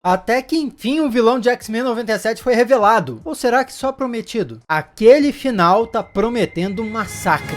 Até que enfim o vilão de X-Men 97 foi revelado. Ou será que só prometido? Aquele final tá prometendo um massacre.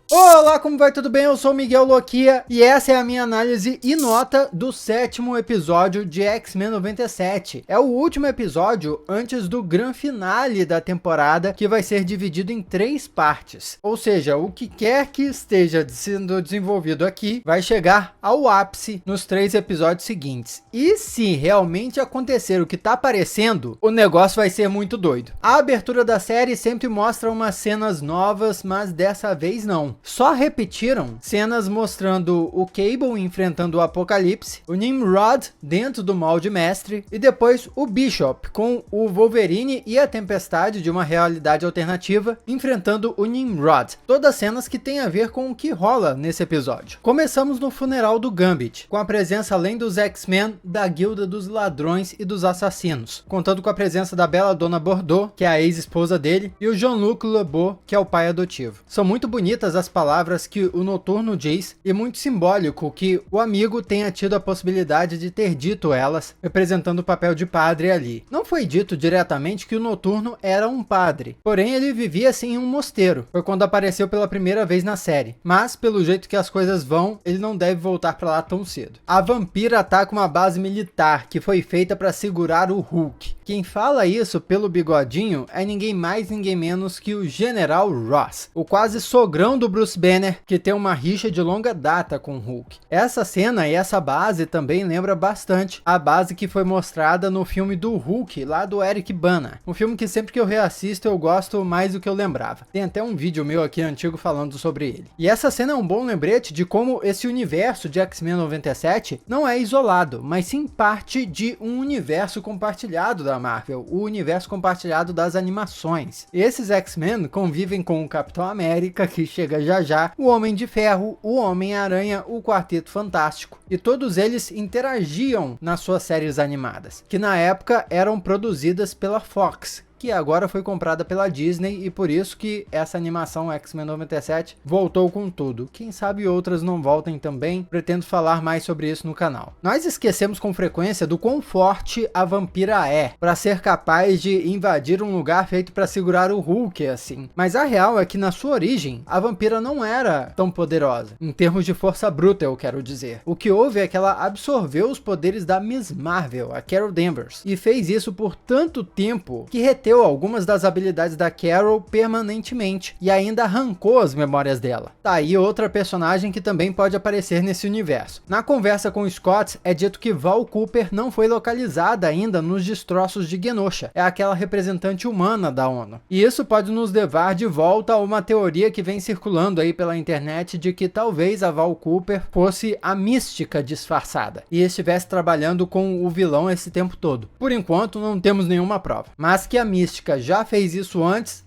Olá, como vai? Tudo bem? Eu sou o Miguel Loquia e essa é a minha análise e nota do 7º episódio de X-Men 97. É o último episódio antes do grande finale da temporada, que vai ser dividido em 3 partes. Ou seja, o que quer que esteja sendo desenvolvido aqui vai chegar ao ápice nos 3 episódios seguintes. E se realmente acontecer o que tá aparecendo, o negócio vai ser muito doido. A abertura da série sempre mostra umas cenas novas, mas dessa vez não. Só repetiram cenas mostrando o Cable enfrentando o Apocalipse, o Nimrod dentro do molde mestre e depois o Bishop com o Wolverine e a Tempestade de uma realidade alternativa enfrentando o Nimrod. Todas cenas que tem a ver com o que rola nesse episódio. Começamos no funeral do Gambit, com a presença além dos X-Men da Guilda dos Ladrões e dos Assassinos, contando com a presença da Bela Donna Bordeaux, que é a ex-esposa dele, e o Jean-Luc Lebeau, que é o pai adotivo. São muito bonitas as palavras que o Noturno diz e muito simbólico que o amigo tenha tido a possibilidade de ter dito elas, representando o papel de padre ali. Não foi dito diretamente que o Noturno era um padre, porém ele vivia assim em um mosteiro. Foi quando apareceu pela primeira vez na série, mas pelo jeito que as coisas vão, ele não deve voltar para lá tão cedo. A Vampira ataca uma base militar que foi feita para segurar o Hulk. Quem fala isso pelo bigodinho é ninguém mais ninguém menos que o General Ross, o quase sogrão do Bruce Banner, que tem uma rixa de longa data com o Hulk. Essa cena e essa base também lembra bastante a base que foi mostrada no filme do Hulk, lá do Eric Bana. Um filme que sempre que eu reassisto eu gosto mais do que eu lembrava. Tem até um vídeo meu aqui antigo falando sobre ele. E essa cena é um bom lembrete de como esse universo de X-Men 97 não é isolado, mas sim parte de um universo compartilhado da Marvel, o universo compartilhado das animações. Esses X-Men convivem com o Capitão América, que chega já, o Homem de Ferro, o Homem-Aranha, o Quarteto Fantástico, e todos eles interagiam nas suas séries animadas, que na época eram produzidas pela Fox, que agora foi comprada pela Disney, e por isso que essa animação X-Men 97 voltou com tudo. Quem sabe outras não voltem também, pretendo falar mais sobre isso no canal. Nós esquecemos com frequência do quão forte a Vampira é, para ser capaz de invadir um lugar feito para segurar o Hulk assim. Mas a real é que na sua origem, a Vampira não era tão poderosa, em termos de força bruta eu quero dizer. O que houve é que ela absorveu os poderes da Miss Marvel, a Carol Danvers, e fez isso por tanto tempo que reteve algumas das habilidades da Carol permanentemente e ainda arrancou as memórias dela. Tá aí outra personagem que também pode aparecer nesse universo. Na conversa com o Scott, é dito que Val Cooper não foi localizada ainda nos destroços de Genosha, é aquela representante humana da ONU. E isso pode nos levar de volta a uma teoria que vem circulando aí pela internet de que talvez a Val Cooper fosse a Mística disfarçada e estivesse trabalhando com o vilão esse tempo todo. Por enquanto não temos nenhuma prova, mas que a Mística já fez isso antes,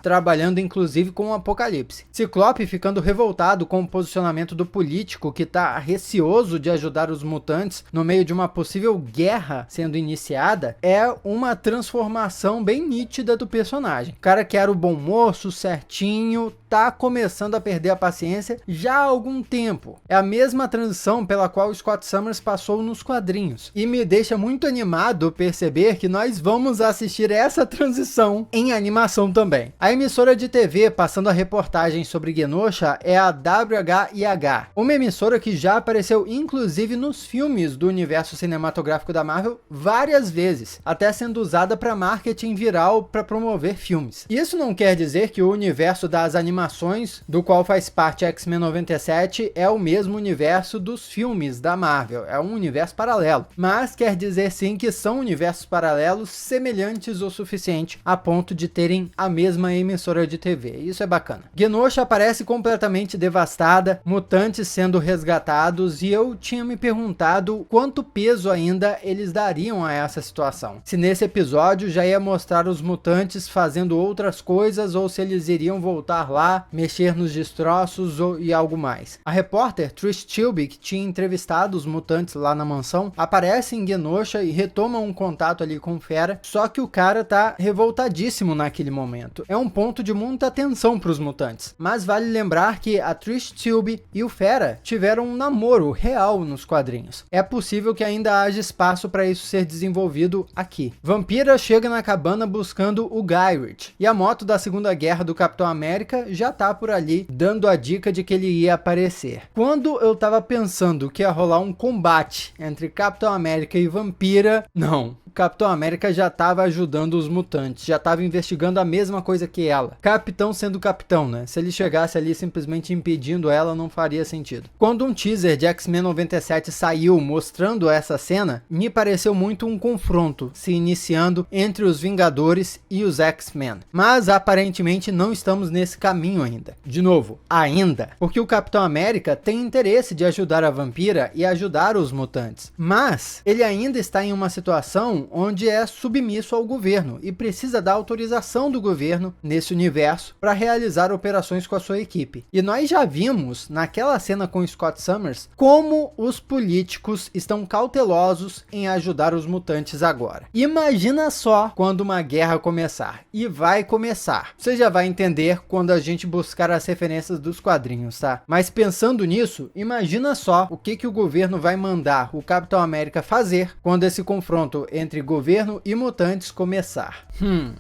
trabalhando inclusive com o Apocalipse. Ciclope ficando revoltado com o posicionamento do político que tá receoso de ajudar os mutantes no meio de uma possível guerra sendo iniciada, é uma transformação bem nítida do personagem. O cara que era o bom moço, certinho, tá começando a perder a paciência já há algum tempo. É a mesma transição pela qual o Scott Summers passou nos quadrinhos. E me deixa muito animado perceber que nós vamos assistir essa transição em animação também. A emissora de TV passando a reportagem sobre Genosha é a WHIH, uma emissora que já apareceu inclusive nos filmes do universo cinematográfico da Marvel várias vezes, até sendo usada para marketing viral para promover filmes. Isso não quer dizer que o universo das animações, do qual faz parte X-Men 97, é o mesmo universo dos filmes da Marvel, é um universo paralelo, mas quer dizer sim que são universos paralelos semelhantes o suficiente a ponto de terem a mesma emissora de TV. Isso é bacana. Genosha aparece completamente devastada, mutantes sendo resgatados, e eu tinha me perguntado quanto peso ainda eles dariam a essa situação. Se nesse episódio já ia mostrar os mutantes fazendo outras coisas, ou se eles iriam voltar lá, mexer nos destroços e algo mais. A repórter Trish Tilby, que tinha entrevistado os mutantes lá na mansão, aparece em Genosha e retoma um contato ali com o Fera, só que o cara tá revoltadíssimo naquele momento. É um ponto de muita tensão para os mutantes. Mas vale lembrar que a Trish Tube e o Fera tiveram um namoro real nos quadrinhos. É possível que ainda haja espaço para isso ser desenvolvido aqui. Vampira chega na cabana buscando o Gyrich, e a moto da Segunda Guerra do Capitão América já tá por ali, dando a dica de que ele ia aparecer. Quando eu tava pensando que ia rolar um combate entre Capitão América e Vampira, não. Capitão América já estava ajudando os mutantes, já estava investigando a mesma coisa que ela. Capitão sendo capitão, né? Se ele chegasse ali simplesmente impedindo ela, não faria sentido. Quando um teaser de X-Men 97 saiu mostrando essa cena, me pareceu muito um confronto se iniciando entre os Vingadores e os X-Men. Mas aparentemente não estamos nesse caminho ainda. De novo, ainda. Porque o Capitão América tem interesse de ajudar a Vampira e ajudar os mutantes. Mas ele ainda está em uma situação onde é submisso ao governo e precisa da autorização do governo nesse universo para realizar operações com a sua equipe. E nós já vimos naquela cena com Scott Summers como os políticos estão cautelosos em ajudar os mutantes agora. Imagina só quando uma guerra começar, e vai começar. Você já vai entender quando a gente buscar as referências dos quadrinhos, tá? Mas pensando nisso, imagina só o que o governo vai mandar o Capitão América fazer quando esse confronto entre governo e mutantes começar.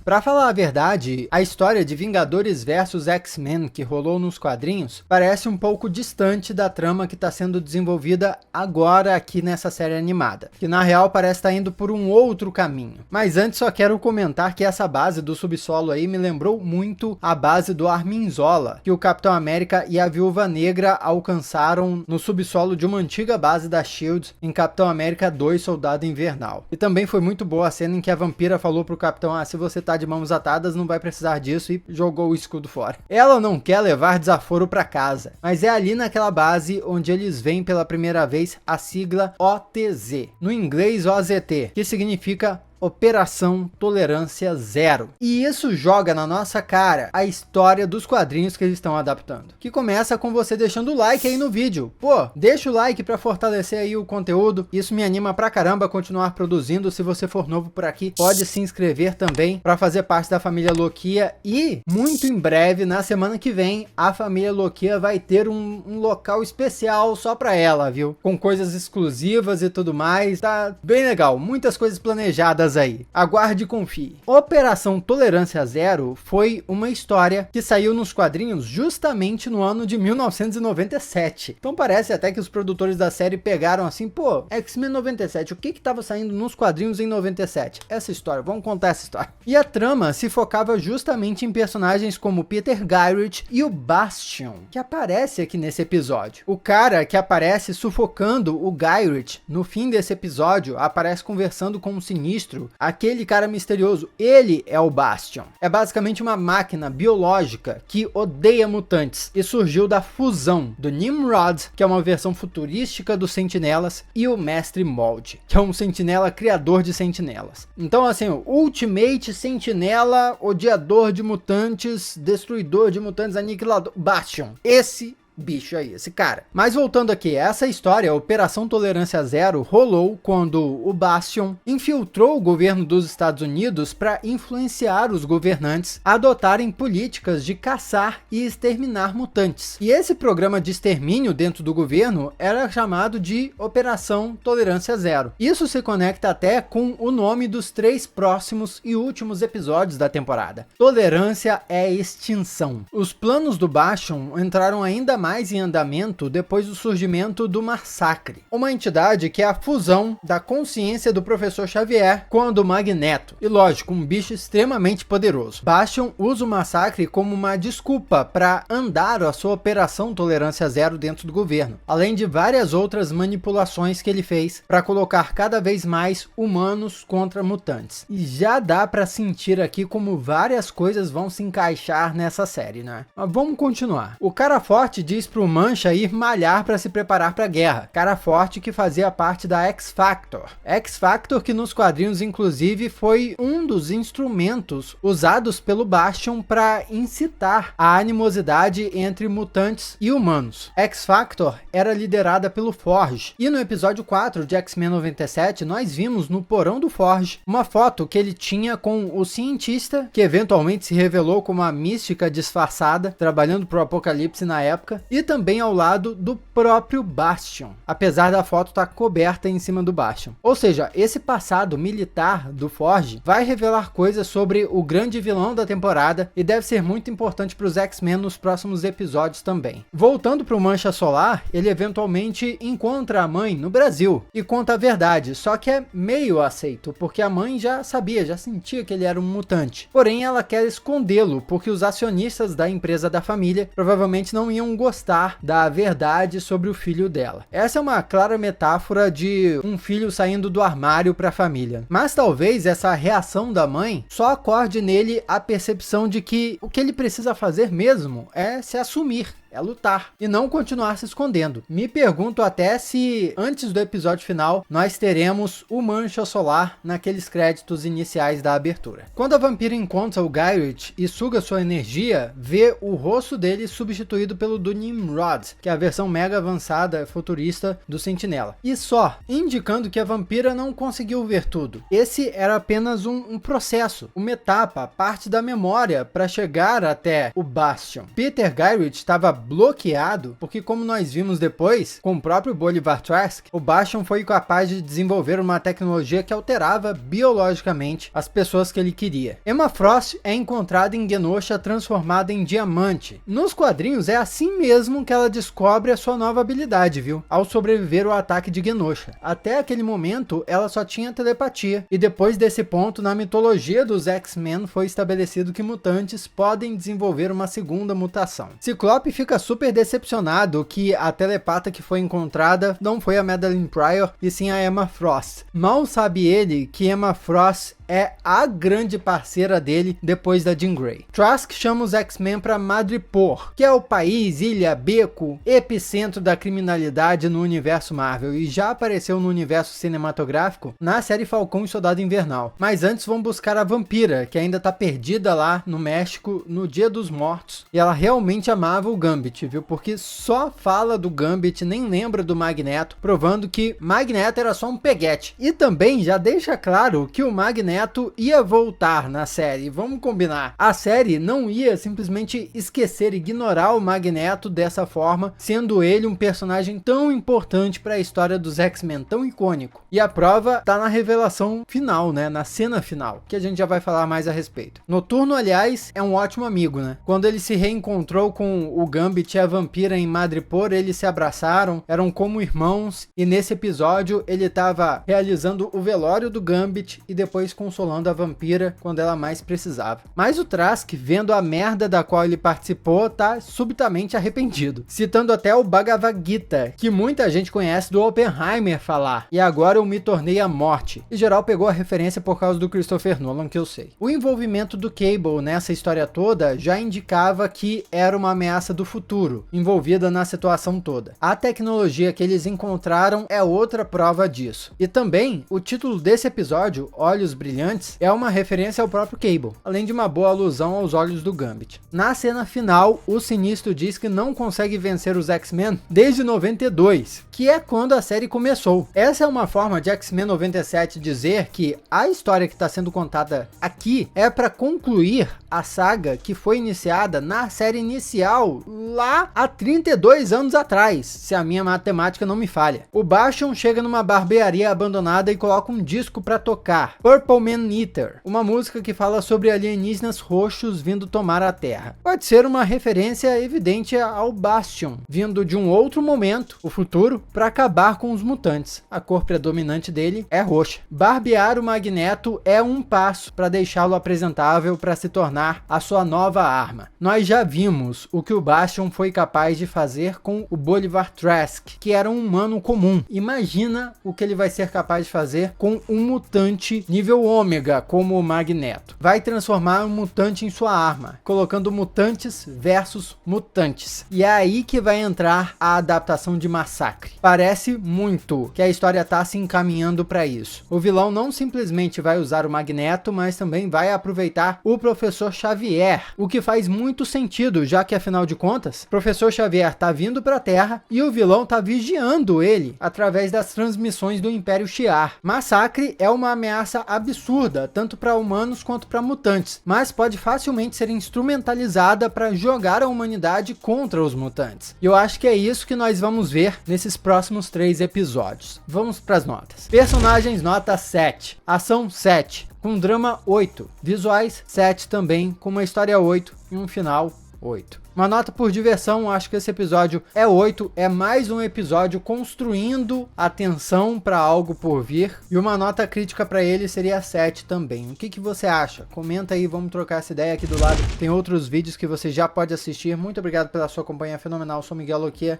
Pra falar a verdade, a história de Vingadores versus X-Men que rolou nos quadrinhos parece um pouco distante da trama que está sendo desenvolvida agora aqui nessa série animada, que na real parece estar indo por um outro caminho. Mas antes só quero comentar que essa base do subsolo aí me lembrou muito a base do Armin Zola, que o Capitão América e a Viúva Negra alcançaram no subsolo de uma antiga base da SHIELD em Capitão América 2 Soldado Invernal. E também foi muito boa a cena em que a Vampira falou pro Capitão: se você tá de mãos atadas não vai precisar disso, e jogou o escudo fora. Ela não quer levar desaforo pra casa, mas é ali naquela base onde eles veem pela primeira vez a sigla OTZ, no inglês OZT, que significa Operação Tolerância Zero. E isso joga na nossa cara a história dos quadrinhos que eles estão adaptando, que começa com você deixando o like aí no vídeo. Pô, deixa o like para fortalecer aí o conteúdo, isso me anima pra caramba a continuar produzindo. Se você for novo por aqui, pode se inscrever também para fazer parte da família Loquia, e muito em breve, na semana que vem, a família Loquia vai ter um local especial só para ela, viu? Com coisas exclusivas e tudo mais, tá bem legal, muitas coisas planejadas aí. Aguarde e confie. Operação Tolerância Zero foi uma história que saiu nos quadrinhos justamente no ano de 1997. Então parece até que os produtores da série pegaram assim: pô, X-Men 97, o que tava saindo nos quadrinhos em 97? Essa história, vamos contar essa história. E a trama se focava justamente em personagens como Peter Gyrich e o Bastion, que aparece aqui nesse episódio. O cara que aparece sufocando o Gyrich no fim desse episódio aparece conversando com um Sinistro, aquele cara misterioso. Ele é o Bastion. É basicamente uma máquina biológica que odeia mutantes e surgiu da fusão do Nimrod, que é uma versão futurística dos Sentinelas, e o Mestre Mold, que é um sentinela criador de sentinelas. Então assim, o Ultimate Sentinela, odiador de mutantes, destruidor de mutantes, aniquilador, Bastion. Esse bicho aí, esse cara. Mas voltando aqui, essa história, a Operação Tolerância Zero, rolou quando o Bastion infiltrou o governo dos Estados Unidos para influenciar os governantes a adotarem políticas de caçar e exterminar mutantes. E esse programa de extermínio dentro do governo era chamado de Operação Tolerância Zero. Isso se conecta até com o nome dos 3 próximos e últimos episódios da temporada. Tolerância é extinção. Os planos do Bastion entraram ainda mais em andamento depois do surgimento do Massacre, uma entidade que é a fusão da consciência do Professor Xavier com a do Magneto, e lógico, um bicho extremamente poderoso. Bastion usa o Massacre como uma desculpa para andar a sua Operação Tolerância Zero dentro do governo, além de várias outras manipulações que ele fez para colocar cada vez mais humanos contra mutantes. E já dá para sentir aqui como várias coisas vão se encaixar nessa série, né? Mas vamos continuar. O cara forte diz pro Mancha ir malhar para se preparar para a guerra. Cara forte que fazia parte da X-Factor. X-Factor que nos quadrinhos inclusive foi um dos instrumentos usados pelo Bastion para incitar a animosidade entre mutantes e humanos. X-Factor era liderada pelo Forge, e no episódio 4 de X-Men 97 nós vimos no porão do Forge uma foto que ele tinha com o cientista, que eventualmente se revelou como a Mística disfarçada, trabalhando pro Apocalipse na época, e também ao lado do próprio Bastion, apesar da foto estar coberta em cima do Bastion. Ou seja, esse passado militar do Forge vai revelar coisas sobre o grande vilão da temporada e deve ser muito importante para os X-Men nos próximos episódios também. Voltando para o Mancha Solar, ele eventualmente encontra a mãe no Brasil e conta a verdade, só que é meio aceito, porque a mãe já sabia, já sentia que ele era um mutante. Porém, ela quer escondê-lo, porque os acionistas da empresa da família provavelmente não iam gostar da verdade sobre o filho dela. Essa é uma clara metáfora de um filho saindo do armário para a família. Mas talvez essa reação da mãe só acorde nele a percepção de que o que ele precisa fazer mesmo é se assumir, é lutar e não continuar se escondendo. Me pergunto até se antes do episódio final nós teremos o Mancha Solar naqueles créditos iniciais da abertura. Quando a vampira encontra o Gyrich e suga sua energia, vê o rosto dele substituído pelo do Nimrod, que é a versão mega avançada futurista do Sentinela. E só, indicando que a vampira não conseguiu ver tudo. Esse era apenas um processo, uma etapa, parte da memória para chegar até o Bastion. Peter Gyrich estava bloqueado, porque como nós vimos depois, com o próprio Bolivar Trask, o Bastion foi capaz de desenvolver uma tecnologia que alterava biologicamente as pessoas que ele queria. Emma Frost é encontrada em Genosha transformada em diamante. Nos quadrinhos é assim mesmo que ela descobre a sua nova habilidade, viu? Ao sobreviver ao ataque de Genosha. Até aquele momento, ela só tinha telepatia, e depois desse ponto, na mitologia dos X-Men, foi estabelecido que mutantes podem desenvolver uma segunda mutação. Ciclope fica super decepcionado que a telepata que foi encontrada não foi a Madeline Pryor e sim a Emma Frost. Mal sabe ele que Emma Frost é a grande parceira dele depois da Jean Grey. Trask chama os X-Men para Madripoor, que é o país, ilha, beco, epicentro da criminalidade no universo Marvel e já apareceu no universo cinematográfico na série Falcão e Soldado Invernal. Mas antes vamos buscar a vampira, que ainda tá perdida lá no México no Dia dos Mortos, e ela realmente amava o Gambit, viu? Porque só fala do Gambit, nem lembra do Magneto, provando que Magneto era só um peguete. E também já deixa claro que o Magneto ia voltar na série, vamos combinar. A série não ia simplesmente esquecer, ignorar o Magneto dessa forma, sendo ele um personagem tão importante para a história dos X-Men, tão icônico. E a prova tá na revelação final, né? Na cena final, que a gente já vai falar mais a respeito. Noturno, aliás, é um ótimo amigo, né? Quando ele se reencontrou com o Gambit e a vampira em Madripoor, eles se abraçaram, eram como irmãos, e nesse episódio ele estava realizando o velório do Gambit e depois consolando a vampira quando ela mais precisava. Mas o Trask, vendo a merda da qual ele participou, tá subitamente arrependido, citando até o Bhagavad Gita, que muita gente conhece do Oppenheimer falar, e agora eu me tornei a morte. E geral pegou a referência por causa do Christopher Nolan, que eu sei. O envolvimento do Cable nessa história toda já indicava que era uma ameaça do futuro, envolvida na situação toda. A tecnologia que eles encontraram é outra prova disso. E também, o título desse episódio, Olhos Brilhantes, é uma referência ao próprio Cable, além de uma boa alusão aos olhos do Gambit. Na cena final, o Sinistro diz que não consegue vencer os X-Men desde 92, que é quando a série começou. Essa é uma forma de X-Men 97 dizer que a história que está sendo contada aqui é para concluir a saga que foi iniciada na série inicial, lá há 32 anos atrás, se a minha matemática não me falha. O Bastion chega numa barbearia abandonada e coloca um disco para tocar, Purple Man Eater, uma música que fala sobre alienígenas roxos vindo tomar a Terra. Pode ser uma referência evidente ao Bastion, vindo de um outro momento, o futuro, para acabar com os mutantes. A cor predominante dele é roxa. Barbear o Magneto é um passo para deixá-lo apresentável para se tornar tornar a sua nova arma. Nós já vimos o que o Bastion foi capaz de fazer com o Bolivar Trask, que era um humano comum. Imagina o que ele vai ser capaz de fazer com um mutante nível ômega, como o Magneto. Vai transformar um mutante em sua arma, colocando mutantes versus mutantes. E é aí que vai entrar a adaptação de Massacre. Parece muito que a história está se encaminhando para isso. O vilão não simplesmente vai usar o Magneto, mas também vai aproveitar o Professor Xavier, o que faz muito sentido, já que afinal de contas, o Professor Xavier está vindo para a Terra e o vilão está vigiando ele através das transmissões do Império Shi'ar. Massacre é uma ameaça absurda, tanto para humanos quanto para mutantes, mas pode facilmente ser instrumentalizada para jogar a humanidade contra os mutantes. E eu acho que é isso que nós vamos ver nesses próximos 3 episódios. Vamos para as notas. Personagens nota 7, ação 7, com drama 8, visuais 7 também, com uma história 8 e um final 8. Uma nota por diversão, acho que esse episódio é 8, é mais um episódio construindo a tensão para algo por vir, e uma nota crítica para ele seria 7 também. O que você acha? Comenta aí, vamos trocar essa ideia aqui do lado. Tem outros vídeos que você já pode assistir. Muito obrigado pela sua companhia fenomenal, eu sou Miguel Loquia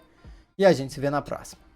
e a gente se vê na próxima.